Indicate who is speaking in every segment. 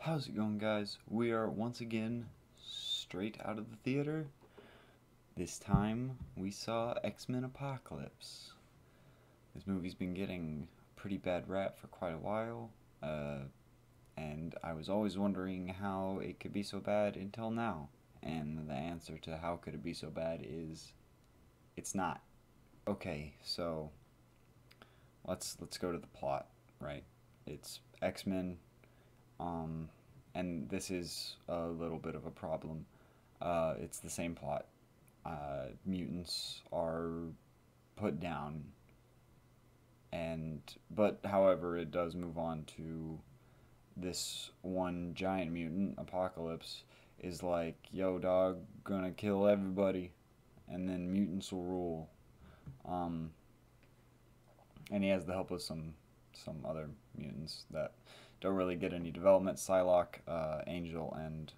Speaker 1: How's it going, guys? We are once again straight out of the theater. This time we saw X-Men Apocalypse. This movie's been getting a pretty bad rap for quite a while, and I was always wondering how it could be so bad until now. And the answer to how could it be so bad is it's not. Okay, so let's go to the plot, right? It's X-Men. And this is a little bit of a problem. It's the same plot. Mutants are put down, but however, it does move on to this one giant mutant. Apocalypse is like, yo, dog, gonna kill everybody, and then mutants will rule. Um, and he has the help of some other mutants that don't really get any development. Psylocke, Angel, and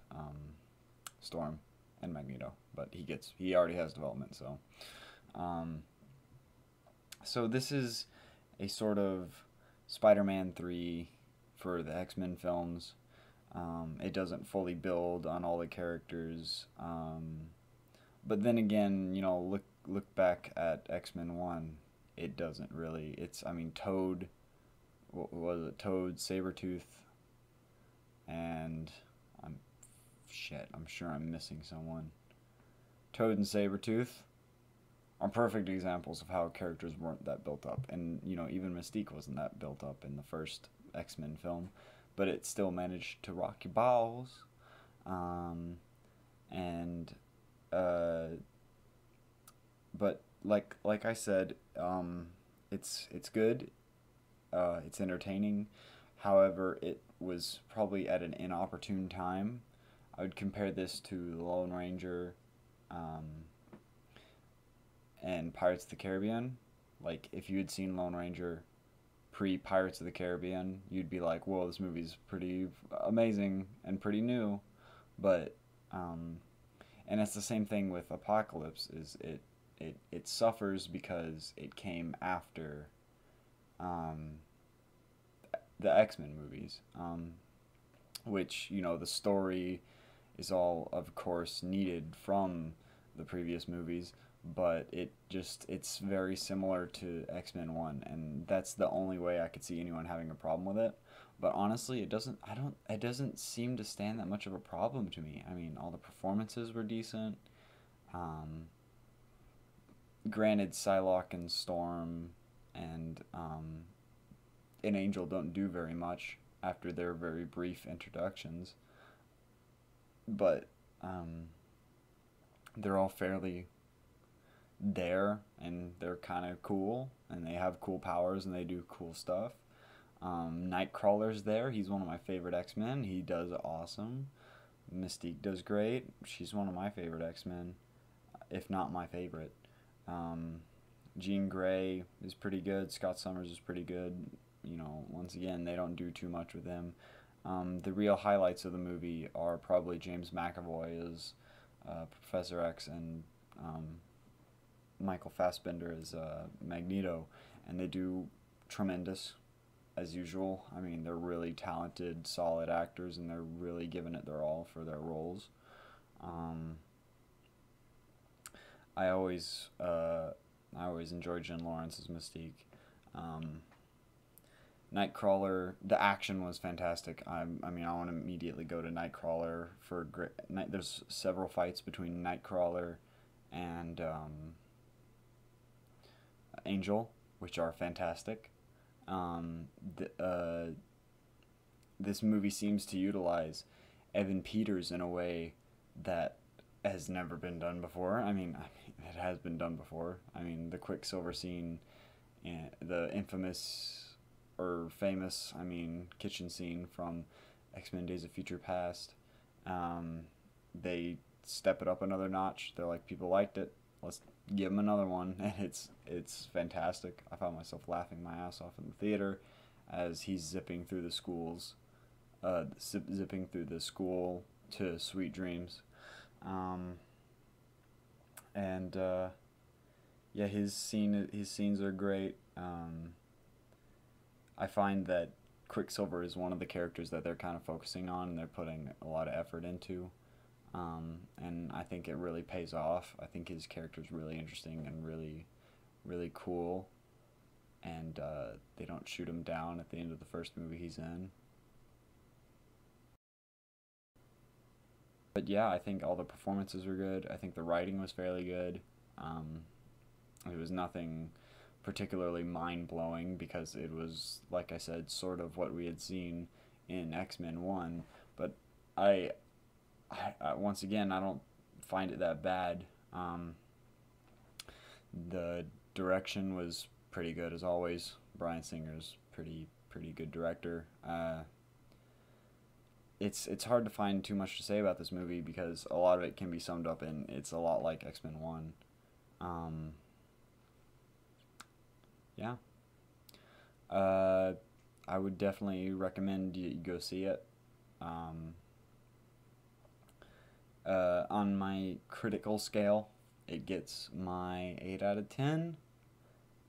Speaker 1: Storm, and Magneto. But he already has development. Um, so this is a sort of Spider-Man 3 for the X-Men films. It doesn't fully build on all the characters. But then again, look back at X-Men 1. It doesn't really. Toad. What was it? Toad, Sabretooth, and I'm sure I'm missing someone. Toad and Sabretooth are perfect examples of how characters weren't that built up. And, even Mystique wasn't that built up in the first X-Men film, but it still managed to rock your balls. And but like I said, it's good. It's entertaining. However, it was probably at an inopportune time. I would compare this to The Lone Ranger um, and Pirates of the Caribbean. Like, if you had seen Lone Ranger pre-Pirates of the Caribbean, you'd be like, whoa, this movie's pretty amazing and pretty new. But, and it's the same thing with Apocalypse, is it suffers because it came after the X-Men movies, which, the story is all, of course, needed from the previous movies, but it's very similar to X-Men 1, and that's the only way I could see anyone having a problem with it. But honestly, it doesn't seem to stand that much of a problem to me. I mean, all the performances were decent. Um, Granted, Psylocke and Storm and an Angel don't do very much after their very brief introductions, but they're all fairly there, and they're kind of cool, and they have cool powers, and they do cool stuff. Nightcrawler's there. He's one of my favorite X-Men. He does awesome. Mystique does great. She's one of my favorite X-Men, if not my favorite. Jean Grey is pretty good. Scott Summers is pretty good. Once again, they don't do too much with him. The real highlights of the movie are probably James McAvoy as Professor X and Michael Fassbender as Magneto, and they do tremendous as usual. I mean, they're really talented, solid actors, and they're really giving it their all for their roles. I always enjoy Jen Lawrence as Mystique. Nightcrawler, the action was fantastic. I want to immediately go to Nightcrawler for great. There's several fights between Nightcrawler and Angel, which are fantastic. This movie seems to utilize Evan Peters in a way that has never been done before. It has been done before. The Quicksilver scene, the infamous or famous, kitchen scene from X-Men Days of Future Past. They step it up another notch. They're like, people liked it, let's give them another one, and it's fantastic. I found myself laughing my ass off in the theater as he's zipping through the school to Sweet Dreams. Yeah, his scenes are great. I find that Quicksilver is one of the characters that they're kind of focusing on and they're putting a lot of effort into. And I think it really pays off. I think his character is really interesting and really, really cool. And they don't shoot him down at the end of the first movie he's in. But yeah, I think all the performances were good. I think the writing was fairly good. Um, it was nothing particularly mind blowing because it was, like I said, sort of what we had seen in X-Men 1. But I, once again, I don't find it that bad. The direction was pretty good as always. Bryan Singer's pretty good director. It's hard to find too much to say about this movie because a lot of it can be summed up in it's a lot like X-Men 1. Um, yeah. I would definitely recommend you go see it. Um, on my critical scale, it gets my 8 out of 10.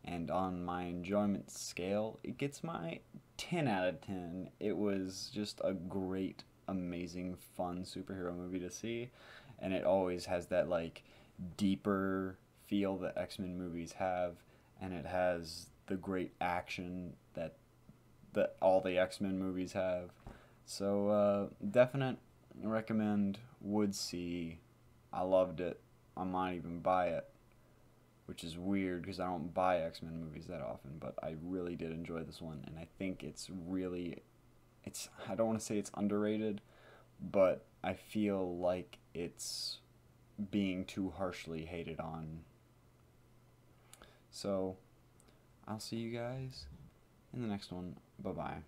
Speaker 1: And on my enjoyment scale, it gets my 10 out of 10. It was just a great, amazing, fun superhero movie to see. And it always has that, like, deeper feel that X-Men movies have. And it has the great action that all the X-Men movies have. So, definite recommend, would see. I loved it. I might even buy it, which is weird because I don't buy X-Men movies that often, but I really did enjoy this one, and I think I don't want to say it's underrated, but I feel like it's being too harshly hated on. So, I'll see you guys in the next one. Bye-bye.